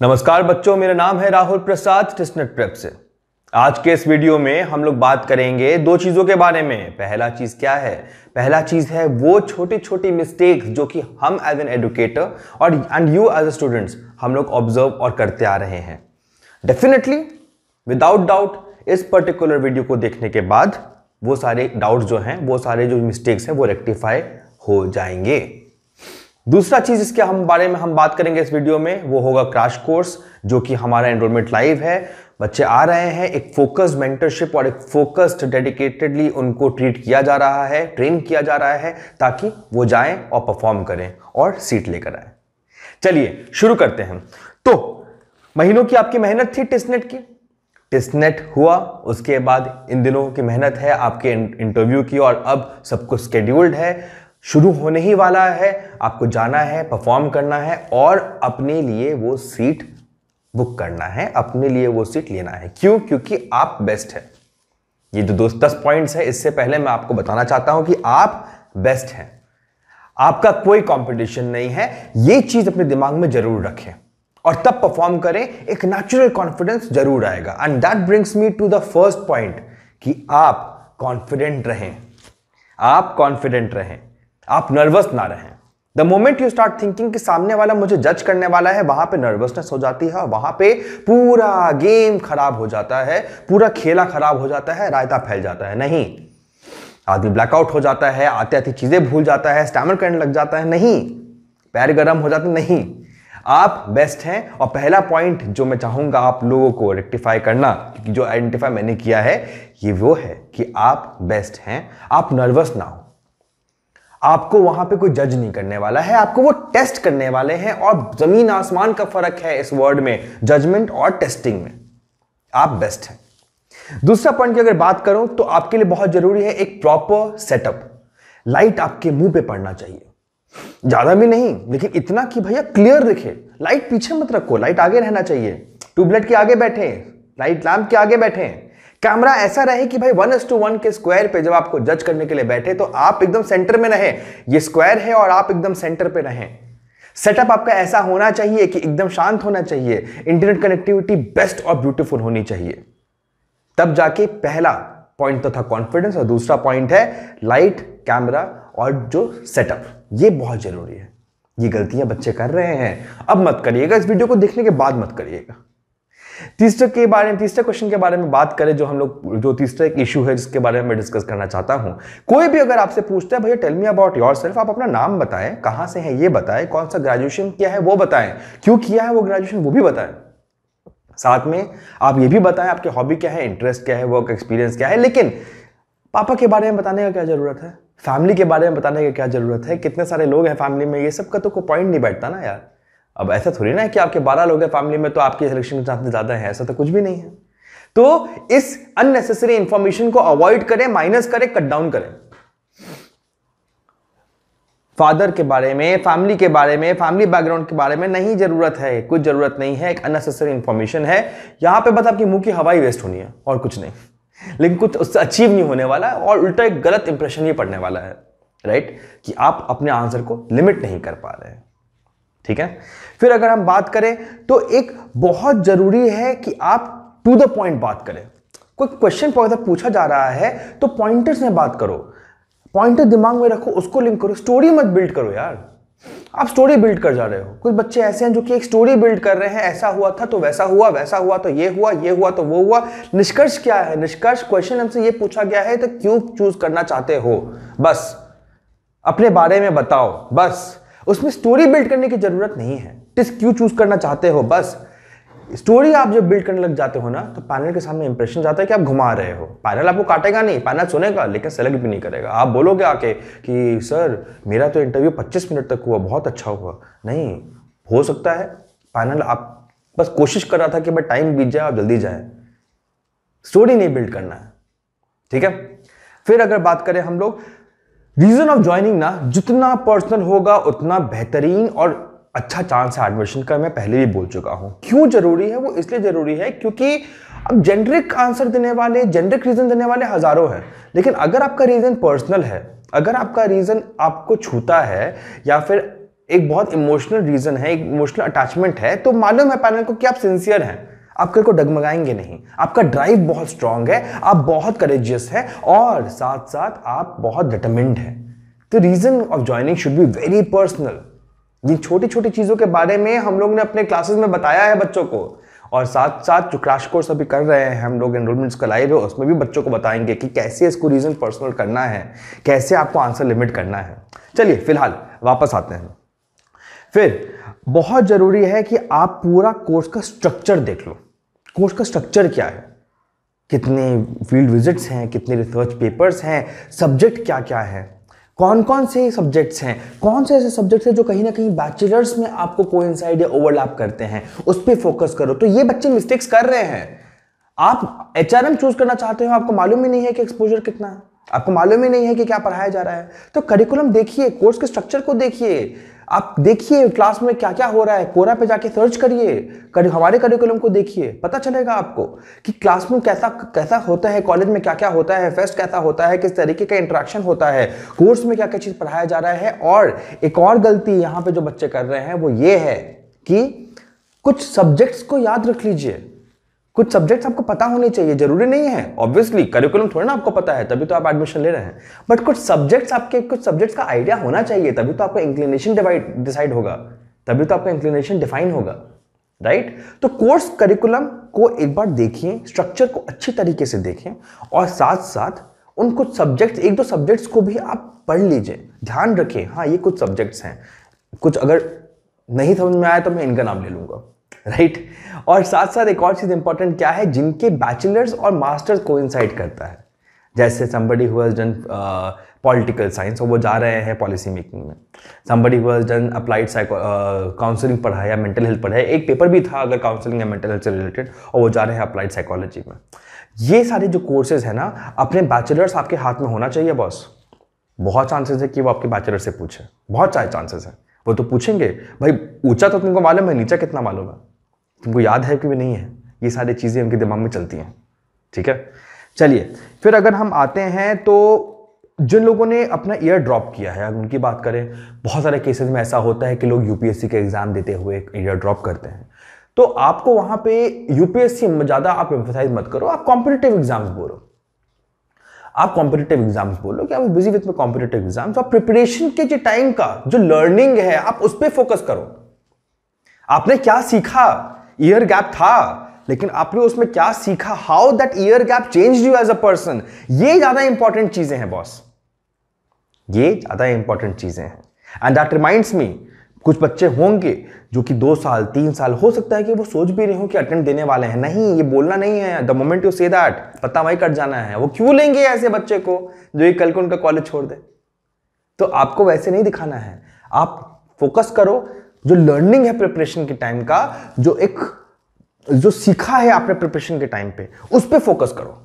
नमस्कार बच्चों, मेरा नाम है राहुल प्रसाद टिस्टनेट प्रेप से। आज के इस वीडियो में हम लोग बात करेंगे दो चीजों के बारे में। पहला चीज क्या है? पहला चीज है वो छोटी छोटी मिस्टेक्स जो कि हम एज एन एजुकेटर और and you as a students हम लोग ऑब्जर्व और करते आ रहे हैं। डेफिनेटली विदाउट डाउट इस पर्टिकुलर वीडियो को देखने के बाद वो सारे डाउट्स जो हैं, वो सारे जो मिस्टेक्स हैं वो रेक्टिफाई हो जाएंगे। दूसरा चीज इसके बारे में हम बात करेंगे इस वीडियो में, वो होगा क्रैश कोर्स, जो कि हमारा एनरोलमेंट लाइव है। बच्चे आ रहे हैं, एक फोकस्ड मेंटरशिप और एक फोकस्ड डेडिकेटेडली उनको ट्रीट किया जा रहा है, ट्रेन किया जा रहा है ताकि वो जाएं और परफॉर्म करें और सीट लेकर आए। चलिए शुरू करते हैं। तो महीनों की आपकी मेहनत थी टिस्टनेट की, टिस्टनेट हुआ, उसके बाद इन दिनों की मेहनत है आपके इंटरव्यू की और अब सब कुछ शेड्यूल्ड है, शुरू होने ही वाला है। आपको जाना है, परफॉर्म करना है और अपने लिए वो सीट बुक करना है, अपने लिए वो सीट लेना है। क्यों? क्योंकि आप बेस्ट है। ये जो 10 पॉइंट्स है, इससे पहले मैं आपको बताना चाहता हूं कि आप बेस्ट हैं, आपका कोई कंपटीशन नहीं है। ये चीज अपने दिमाग में जरूर रखें और तब परफॉर्म करें, एक नेचुरल कॉन्फिडेंस जरूर आएगा। And that brings me to the first point कि आप कॉन्फिडेंट रहें, आप कॉन्फिडेंट रहें, आप नर्वस ना रहें। The moment you start thinking कि सामने वाला मुझे जज करने वाला है, वहां पे नर्वसनेस हो जाती है और वहां पे पूरा गेम खराब हो जाता है, पूरा खेला खराब हो जाता है, रायता फैल जाता है। नहीं, आदमी ब्लैकआउट हो जाता है, आते आती चीजें भूल जाता है, स्टैमर करने लग जाता है। नहीं, पैर गर्म हो जाते। नहीं, आप बेस्ट हैं। और पहला पॉइंट जो मैं चाहूंगा आप लोगों को रेक्टिफाई करना, क्योंकि जो आइडेंटिफाई मैंने किया है ये वो है कि आप बेस्ट हैं, आप नर्वस ना हो। आपको वहां पे कोई जज नहीं करने वाला है, आपको वो टेस्ट करने वाले हैं। और जमीन आसमान का फर्क है इस वर्ड में, जजमेंट और टेस्टिंग में। आप बेस्ट हैं। दूसरा पॉइंट की अगर बात करूं तो आपके लिए बहुत जरूरी है एक प्रॉपर सेटअप। लाइट आपके मुंह पे पड़ना चाहिए, ज्यादा भी नहीं लेकिन इतना कि भैया क्लियर दिखे। लाइट पीछे मत रखो, लाइट आगे रहना चाहिए। ट्यूबलाइट के आगे बैठे, लाइट लैंप के आगे बैठे। कैमरा ऐसा रहे कि भाई 1:1 के स्क्वायर पे जब आपको जज करने के लिए बैठे तो आप एकदम सेंटर में रहें। ये स्क्वायर है और आप एकदम सेंटर पे रहें। सेटअप आपका ऐसा होना चाहिए कि एकदम शांत होना चाहिए, इंटरनेट कनेक्टिविटी बेस्ट और ब्यूटीफुल होनी चाहिए। तब जाके पहला पॉइंट तो था कॉन्फिडेंस और दूसरा पॉइंट है लाइट, कैमरा और जो सेटअप। ये बहुत जरूरी है। ये गलतियां बच्चे कर रहे हैं, अब मत करिएगा, इस वीडियो को देखने के बाद मत करिएगा। तीसरे क्वेश्चन के बारे में बात करें, जो तीसरा एक इशू है जिसके बारे में मैं डिस्कस करना चाहता हूं। कोई भी अगर आपसे पूछता है भैया टेल मी अबाउट योरसेल्फ, आप अपना नाम बताएं, कहां से हैं ये बताएं, कौन सा ग्रेजुएशन किया है वो बताएं, क्यों किया है वो ग्रेजुएशन वो भी बताएं। साथ में आप ये भी बताएं आपके हॉबी क्या है, इंटरेस्ट क्या है, वर्क एक्सपीरियंस क्या है। लेकिन पापा के बारे में बताने का क्या जरूरत है, फैमिली के बारे में बताने की क्या जरूरत है, कितने सारे लोग हैं फैमिली में, ये सब का तो कोई पॉइंट नहीं बैठता ना यार। अब ऐसा थोड़ी ना है कि आपके 12 लोग हैं फैमिली में तो आपकी सिलेक्शन के चांसेस ज्यादा है, ऐसा तो कुछ भी नहीं है। तो इस अननेसेसरी इंफॉर्मेशन को अवॉइड करें, माइनस करें, कट डाउन करें। फादर के बारे में, फैमिली के बारे में, फैमिली बैकग्राउंड के बारे में नहीं जरूरत है, कुछ जरूरत नहीं है। एक अननेसेसरी इंफॉर्मेशन है यहां पे, बस आपकी मुंह की हवा ही वेस्ट होनी है और कुछ नहीं। लेकिन कुछ उससे अचीव नहीं होने वाला और उल्टा एक गलत इंप्रेशन ही पड़ने वाला है, राइट, कि आप अपने आंसर को लिमिट नहीं कर पा रहे हैं। ठीक है। फिर अगर हम बात करें तो एक बहुत जरूरी है कि आप टू द पॉइंट बात करें। कोई क्वेश्चन पूछा जा रहा है तो पॉइंटर्स में बात करो, पॉइंटर दिमाग में रखो, उसको लिंक करो। स्टोरी मत बिल्ड करो यार, आप स्टोरी बिल्ड कर जा रहे हो। कुछ बच्चे ऐसे हैं जो कि एक स्टोरी बिल्ड कर रहे हैं, ऐसा हुआ था तो वैसा हुआ, वैसा हुआ तो ये हुआ, ये हुआ तो वो हुआ। निष्कर्ष क्या है? निष्कर्ष क्वेश्चन हमसे ये पूछा गया है तो क्यों चूज करना चाहते हो, बस अपने बारे में बताओ। बस उसमें स्टोरी बिल्ड करने की जरूरत नहीं है, क्यों चूज करना चाहते हो बस। स्टोरी आप जब बिल्ड करने लग जाते हो ना तो पैनल के सामने इंप्रेशन जाता है कि आप घुमा रहे हो। पैनल आपको काटेगा नहीं, पैनल सुनेगा लेकिन सेलेक्ट भी नहीं करेगा। आप बोलोगे आके कि सर मेरा तो इंटरव्यू 25 मिनट तक हुआ, बहुत अच्छा हुआ। नहीं हो सकता है पैनल आप बस कोशिश कर रहा था कि भाई टाइम बीत जाए और जल्दी जाए, स्टोरी नहीं बिल्ड करना है। ठीक है। फिर अगर बात करें हम लोग रीजन ऑफ ज्वाइनिंग ना, जितना पर्सनल होगा उतना बेहतरीन और अच्छा चांस है एडमिशन का। मैं पहले भी बोल चुका हूं। क्यों जरूरी है? वो इसलिए जरूरी है क्योंकि अब जेनरिक आंसर देने वाले, जेनरिक रीजन देने वाले हजारों हैं, लेकिन अगर आपका रीजन पर्सनल है, अगर आपका रीजन आपको छूता है या फिर एक बहुत इमोशनल रीजन है, एक इमोशनल अटैचमेंट है, तो मालूम है पैनल को कि आप सिंसियर हैं, आप कल को डगमगाएंगे नहीं, आपका ड्राइव बहुत स्ट्रांग है, आप बहुत करेजियस हैं और साथ साथ आप बहुत डिटरमिन्ड हैं। तो reason of joining should be very personal. ये छोटी छोटी चीजों के बारे में हम लोग ने अपने क्लासेस में बताया है बच्चों को, और साथ साथ जो क्रैश कोर्स अभी कर रहे हैं हम लोग, एनरोलमेंट्स का लाइव है, उसमें भी बच्चों को बताएंगे कि कैसे इसको रीजन पर्सनल करना है, कैसे आपको आंसर लिमिट करना है। चलिए फिलहाल वापस आते हैं। फिर बहुत जरूरी है कि आप पूरा कोर्स का स्ट्रक्चर देख लो। कोर्स का स्ट्रक्चर क्या है, कितने फील्ड विजिट्स हैं, कितने रिसर्च पेपर्स हैं, सब्जेक्ट क्या क्या है, कौन कौन से सब्जेक्ट्स हैं, कौन से ऐसे सब्जेक्ट्स हैं जो कहीं ना कहीं बैचलर्स में आपको कोइंसाइड या ओवरलैप करते हैं, उस पर फोकस करो। तो ये बच्चे मिस्टेक्स कर रहे हैं। आप एचआरएम चूज करना चाहते हो, आपको मालूम ही नहीं है कि एक्सपोजर कितना है, आपको मालूम ही नहीं है कि क्या पढ़ाया जा रहा है, तो करिकुलम देखिए, कोर्स के स्ट्रक्चर को देखिए, आप देखिए क्लास में क्या क्या हो रहा है, कोरा पे जाके सर्च करिए, हमारे करिकुलम को देखिए, पता चलेगा आपको कि क्लास में कैसा कैसा होता है, कॉलेज में क्या क्या होता है, फेस्ट कैसा होता है, किस तरीके का इंटरेक्शन होता है, कोर्स में क्या क्या चीज पढ़ाया जा रहा है। और एक और गलती यहाँ पे जो बच्चे कर रहे हैं वो ये है कि कुछ सब्जेक्ट्स को याद रख लीजिए, कुछ सब्जेक्ट्स आपको पता होने चाहिए, जरूरी नहीं है ऑब्वियसली करिकुलम थोड़ा ना आपको पता है तभी तो आप एडमिशन ले रहे हैं, बट कुछ सब्जेक्ट्स का आइडिया होना चाहिए, तभी तो आपका इंक्लिनेशन डिसाइड होगा, तभी तो आपका इंक्लिनेशन डिफाइन होगा, राइट। तो कोर्स करिकुलम को एक बार देखिए, स्ट्रक्चर को अच्छी तरीके से देखें, और साथ साथ उन कुछ सब्जेक्ट्स, एक दो सब्जेक्ट्स को भी आप पढ़ लीजिए, ध्यान रखें हाँ ये कुछ सब्जेक्ट्स हैं, कुछ अगर नहीं समझ में आया तो मैं इनका नाम ले लूंगा, राइट। और साथ साथ एक और चीज इंपॉर्टेंट क्या है, जिनके बैचलर्स और मास्टर्स कोइंसाइड करता है, जैसे somebody who has done political science और वो जा रहे हैं पॉलिसी मेकिंग में, somebody who has done applied counselling पढ़ा है या मेंटल हेल्थ पढ़ा है, एक पेपर भी था अगर काउंसलिंग या मेंटल हेल्थ से रिलेटेड, और वो जा रहे हैं अप्लाइड साइकोलॉजी में। ये सारे जो कोर्सेज है ना, अपने बैचलर्स आपके हाथ में होना चाहिए बॉस। बहुत चांसेस है कि वो आपके बैचलर से पूछे, बहुत सारे चांसेस है, वो तो पूछेंगे भाई ऊंचा तो तुमको मालूम है, नीचा कितना मालूम है, तुमको याद है कि भी नहीं है, ये सारी चीजें उनके दिमाग में चलती हैं, ठीक है। चलिए फिर अगर हम आते हैं तो जिन लोगों ने अपना ईयर ड्रॉप किया है अगर उनकी बात करें, बहुत सारे केसेस में ऐसा होता है कि लोग यूपीएससी के एग्जाम देते हुए ईयर ड्रॉप करते हैं, तो आपको वहां पे यूपीएससी में ज्यादा आप एम्फसाइज मत करो, आप कॉम्पिटिटिव एग्जाम्स बोलो, आप कॉम्पिटिटिव एग्जाम्स बोलो कि आप बिजी विद में कॉम्पिटिटिव एग्जाम्स, और प्रिपरेशन के जो टाइम का जो लर्निंग है आप उस पर फोकस करो। आपने क्या सीखा, ईयर गैप था लेकिन आपने उसमें क्या सीखा, how that year gap changed you as a person, ये ज्यादा इंपॉर्टेंट चीजें हैं बॉस, ये ज्यादा इंपॉर्टेंट चीजें हैं। एंड दैट रिमाइंड्स मी, कुछ बच्चे होंगे जो कि 2 साल 3 साल हो सकता है कि वो सोच भी रहे हो कि अटेम्प्ट देने वाले हैं, नहीं ये बोलना नहीं है, the moment you say that पता वही कट जाना है। वो क्यों लेंगे ऐसे बच्चे को जो ये कल को उनका कॉलेज छोड़ दे, तो आपको वैसे नहीं दिखाना है, आप फोकस करो जो लर्निंग है प्रिपरेशन के टाइम का, जो सीखा है आपने प्रिपरेशन के टाइम पे, उस पे फोकस करो।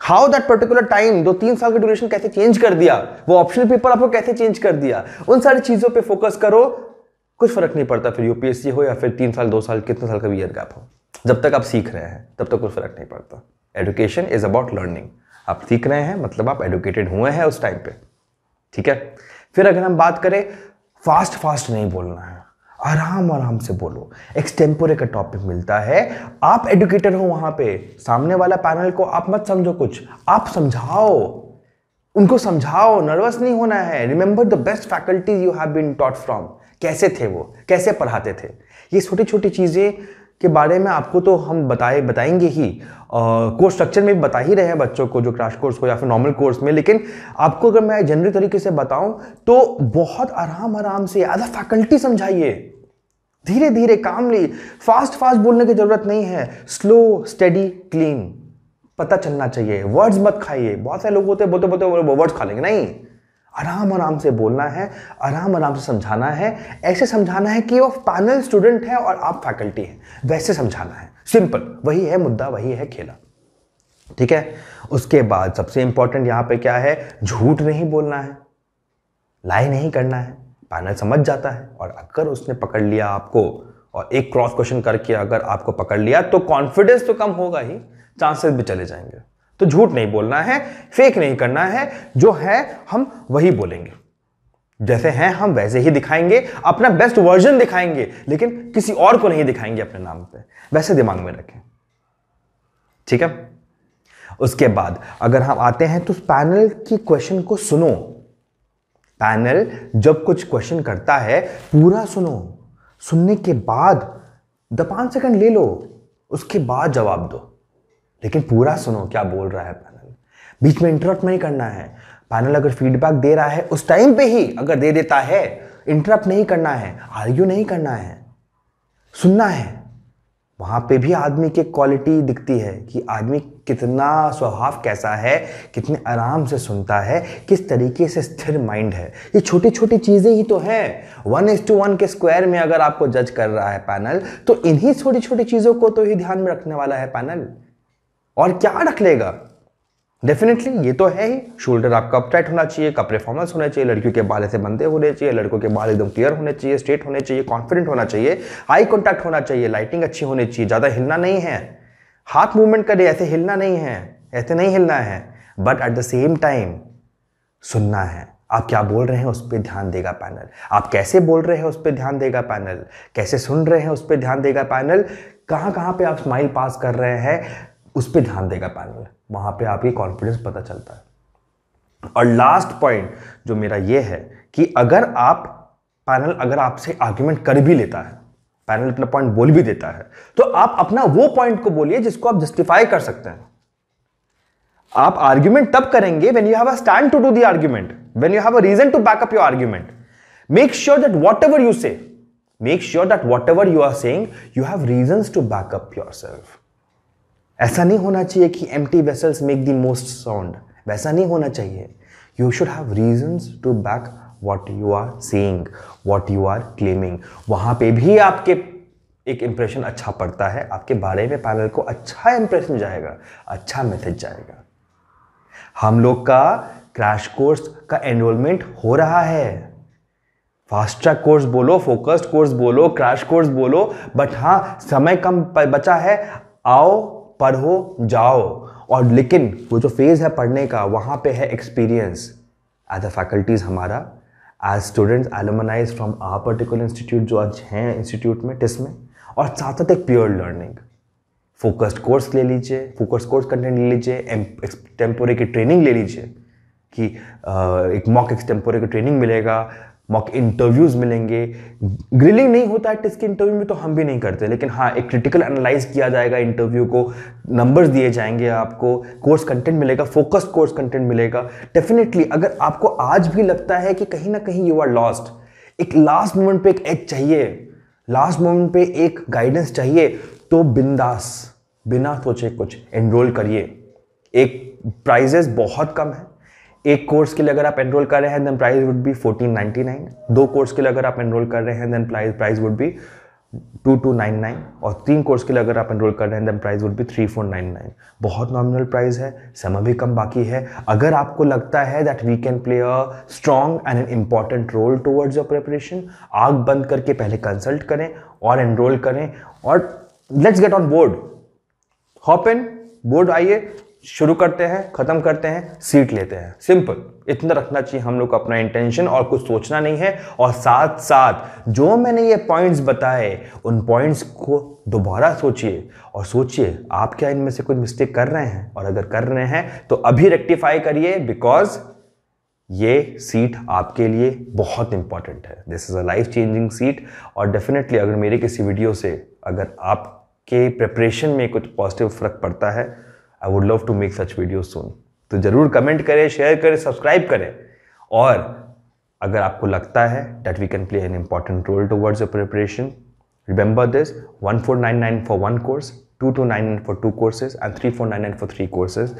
हाउ दैट पर्टिकुलर टाइम 2-3 साल का ड्यूरेशन कैसे चेंज कर दिया, वो ऑप्शनल पेपर आपको कैसे चेंज कर दिया, उन सारी चीजों पे फोकस करो। कुछ फर्क नहीं पड़ता फिर यूपीएससी हो या फिर 3 साल 2 साल कितने साल का भी ईयर गैप हो, जब तक आप सीख रहे हैं तब तक कुछ फर्क नहीं पड़ता। एजुकेशन इज अबाउट लर्निंग, आप सीख रहे हैं मतलब आप एडुकेटेड हुए हैं उस टाइम पे, ठीक है। फिर अगर हम बात करें, फास्ट नहीं बोलना है, आराम से बोलो। एक्सटेम्पोरे का टॉपिक मिलता है, आप एडुकेटर हो वहां पे, सामने वाला पैनल को आप मत समझो कुछ, आप समझाओ, उनको समझाओ, नर्वस नहीं होना है। Remember the best faculties you have been taught from, कैसे थे वो, कैसे पढ़ाते थे, ये छोटी छोटी चीजें के बारे में आपको तो हम बताएंगे ही, कोर्स स्ट्रक्चर में भी बता ही रहे हैं बच्चों को, जो क्रैश कोर्स हो या फिर नॉर्मल कोर्स में, लेकिन आपको अगर मैं जनरल तरीके से बताऊं तो बहुत आराम से एज अ फैकल्टी समझाइए, धीरे धीरे कामली। फास्ट बोलने की जरूरत नहीं है, स्लो स्टेडी क्लीन, पता चलना चाहिए, वर्ड्स मत खाइए। बहुत सारे लोग होते हैं बोलते वर्ड्स खा लेंगे, नहीं, आराम से बोलना है, आराम से समझाना है, ऐसे समझाना है कि वो पैनल स्टूडेंट है और आप फैकल्टी हैं, वैसे समझाना है, सिंपल, वही है मुद्दा, वही है खेला, ठीक है। उसके बाद सबसे इंपॉर्टेंट यहां पे क्या है, झूठ नहीं बोलना है, लाई नहीं करना है, पैनल समझ जाता है, और अगर उसने पकड़ लिया आपको और एक क्रॉस क्वेश्चन करके अगर आपको पकड़ लिया तो कॉन्फिडेंस तो कम होगा ही, चांसेस भी चले जाएंगे। तो झूठ नहीं बोलना है, फेक नहीं करना है, जो है हम वही बोलेंगे, जैसे हैं हम वैसे ही दिखाएंगे, अपना बेस्ट वर्जन दिखाएंगे, लेकिन किसी और को नहीं दिखाएंगे अपने नाम पे। वैसे दिमाग में रखें, ठीक है। उसके बाद अगर हम आते हैं तो पैनल की क्वेश्चन को सुनो। पैनल जब कुछ क्वेश्चन करता है पूरा सुनो, सुनने के बाद 5 सेकंड ले लो, उसके बाद जवाब दो, लेकिन पूरा सुनो क्या बोल रहा है पैनल। बीच में इंटरप्ट नहीं करना है। पैनल अगर फीडबैक दे रहा है उस टाइम पे ही अगर दे देता है, इंटरप्ट नहीं करना है, आर्ग्यू नहीं करना है, सुनना है। वहां पे भी आदमी की क्वालिटी दिखती है कि आदमी कितना स्वभाव कैसा है, कितने आराम से सुनता है, किस तरीके से स्थिर माइंड है। ये छोटी छोटी चीजें ही तो हैं। 1:1 के स्क्वायर में अगर आपको जज कर रहा है पैनल, तो इन्हीं छोटी छोटी चीजों को तो ही ध्यान में रखने वाला है पैनल। और क्या रख लेगा? डेफिनेटली ये तो है ही, शोल्डर आपका अपटाइट होना चाहिए, कप परफॉर्मेंस होना चाहिए, लड़कियों के बाल ऐसे बंदे होने चाहिए, लड़कों के बाल एकदम क्लियर होने चाहिए, स्ट्रेट होने चाहिए, कॉन्फिडेंट होना चाहिए, आई कॉन्टैक्ट होना चाहिए, लाइटिंग अच्छी होनी चाहिए, ज्यादा हिलना नहीं है, हाथ मूवमेंट करे ऐसे हिलना नहीं है, ऐसे नहीं हिलना है, but at the same time सुनना है। आप क्या बोल रहे हैं उस पर ध्यान देगा पैनल, आप कैसे बोल रहे हैं उस पर ध्यान देगा पैनल, कैसे सुन रहे हैं उस पर ध्यान देगा पैनल, कहां कहां पे आप स्माइल पास कर रहे हैं उस पर ध्यान देगा पैनल। वहां पे आपकी कॉन्फिडेंस पता चलता है। और लास्ट पॉइंट जो मेरा ये है कि अगर अगर आपसे आर्ग्यूमेंट कर भी लेता है, पैनल अपना पॉइंट बोल भी देता है, तो आप अपना वो पॉइंट को बोलिए जिसको आप जस्टिफाई कर सकते हैं। आप आर्ग्यूमेंट तब करेंगे when you have a stand to do the argument, when you have a reason to back up your argument. Make sure that whatever you say, make sure that whatever you are saying you have reasons to back up yourself. ऐसा नहीं होना चाहिए कि empty vessels make the most sound, वैसा नहीं होना चाहिए। You should have reasons to back what you are saying, what you are claiming। वहां पे भी आपके एक इंप्रेशन अच्छा पड़ता है, आपके बारे में पैनल को अच्छा इंप्रेशन जाएगा, अच्छा मैसेज जाएगा। हम लोग का क्रैश कोर्स का एनरोलमेंट हो रहा है। फास्ट ट्रैक कोर्स बोलो, फोकस्ड कोर्स बोलो, क्रैश कोर्स बोलो, बट हाँ समय कम बचा है, आओ पढ़ो जाओ। और लेकिन वो जो फेज है पढ़ने का, वहां पे है एक्सपीरियंस एज अ फैकल्टीज हमारा, as students alumni from our particular institute जो आज हैं इंस्टीट्यूट में टिस में, और साथ साथ एक प्योर लर्निंग। फोकस्ड कोर्स ले लीजिए, फोकस्ड कोर्स कंटेंट ले लीजिए, एक्सटेम्पोरे की ट्रेनिंग ले लीजिए कि एक मॉक एक्सटेम्पोरे की ट्रेनिंग मिलेगा, मॉक इंटरव्यूज मिलेंगे। ग्रिलिंग नहीं होता है टेस्ट के इंटरव्यू में, तो हम भी नहीं करते, लेकिन हाँ एक क्रिटिकल एनालाइज किया जाएगा इंटरव्यू को, नंबर्स दिए जाएंगे आपको, कोर्स कंटेंट मिलेगा, फोकस्ड कोर्स कंटेंट मिलेगा। डेफिनेटली अगर आपको आज भी लगता है कि कहीं ना कहीं यू आर लॉस्ट, एक लास्ट मोमेंट पे एक एज चाहिए, लास्ट मोमेंट पे एक गाइडेंस चाहिए, तो बिंदास बिना सोचे कुछ एनरोल करिए। एक प्राइजेस बहुत कम है, एक कोर्स के लिए अगर आप एनरोल कर रहे हैं then price would be 1499, 2 course के लिए अगर आप एनरोल कर रहे हैं देन प्राइस वुड बी 2299, और 3 कोर्स के लिए अगर आप एनरोल कर रहे हैं देन प्राइस वुड बी 3499। बहुत नॉमिनल प्राइस है, समय भी कम बाकी है। अगर आपको लगता है that we can play a strong and an important role towards your preparation, आग बंद करके पहले कंसल्ट करें और एनरोल करें, और let's get on board. Hop in, board आइए, शुरू करते हैं, खत्म करते हैं, सीट लेते हैं। सिंपल इतना रखना चाहिए हम लोग को अपना इंटेंशन, और कुछ सोचना नहीं है। और साथ साथ जो मैंने ये पॉइंट्स बताए, उन पॉइंट्स को दोबारा सोचिए, और सोचिए आप क्या इनमें से कुछ मिस्टेक कर रहे हैं, और अगर कर रहे हैं तो अभी रेक्टिफाई करिए, बिकॉज ये सीट आपके लिए बहुत इंपॉर्टेंट है। This is a life changing seat. और डेफिनेटली अगर मेरे किसी वीडियो से अगर आपके प्रिपरेशन में कुछ पॉजिटिव फर्क पड़ता है, I would love to make such videos soon। तो जरूर कमेंट करें, शेयर करें, सब्सक्राइब करें। और अगर आपको लगता है that we can play an important role towards your preparation, remember this: 1499 for 1 course, 2299 for 2 courses and 3499 for 3 courses।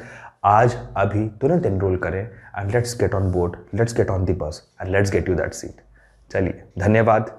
आज अभी तुरंत एनरोल करें and let's get on board, let's get on the bus and let's get you that seat। चलिए, धन्यवाद।